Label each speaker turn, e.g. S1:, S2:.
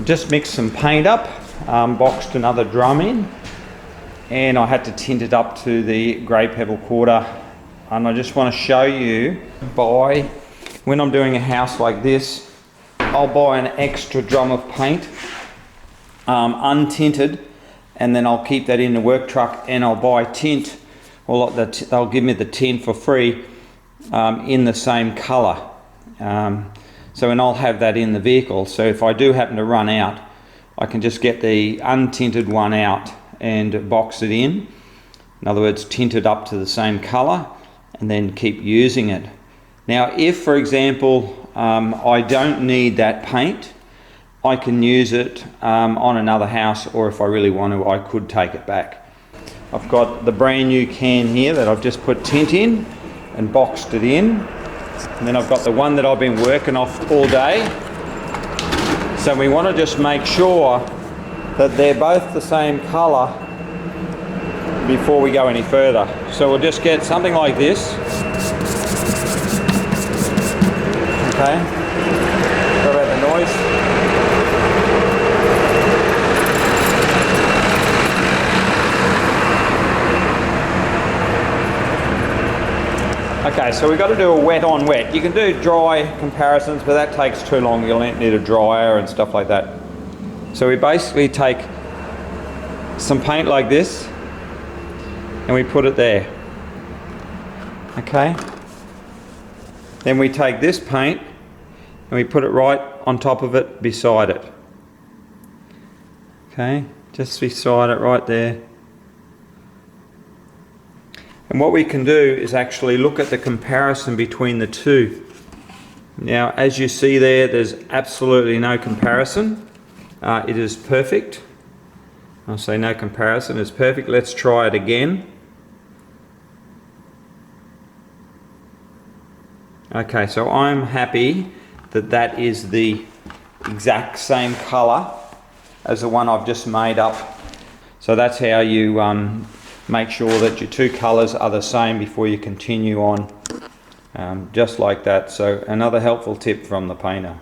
S1: just mixed some paint up, boxed another drum in, and I had to tint it up to the grey pebble quarter. And I just want to show you, when I'm doing a house like this, I'll buy an extra drum of paint, untinted, and then I'll keep that in the work truck, and I'll buy tint, or they'll give me the tint for free in the same colour. And I'll have that in the vehicle, so if I do happen to run out, I can just get the untinted one out and box it in. In other words, tint it up to the same colour and then keep using it. Now, if, for example, I don't need that paint, I can use it on another house, or if I really want to, I could take it back. I've got the brand new can here that I've just put tint in and boxed it in. And then I've got the one that I've been working off all day. So we want to just make sure that they're both the same colour before we go any further. So we'll just get something like this. Okay. Sorry about the noise. Okay, so we've got to do a wet on wet. You can do dry comparisons, but that takes too long. You'll need a dryer and stuff like that. So we basically take some paint like this and we put it there. Okay. Then we take this paint and we put it right on top of it, beside it. Okay, just beside it right there. And what we can do is actually look at the comparison between the two. Now, as you see there, there's absolutely no comparison. It is perfect. I'll say no comparison, it's perfect. Let's try it again. Okay, so I'm happy that that is the exact same colour as the one I've just made up. So that's how you make sure that your two colours are the same before you continue on, just like that. So another helpful tip from the painter.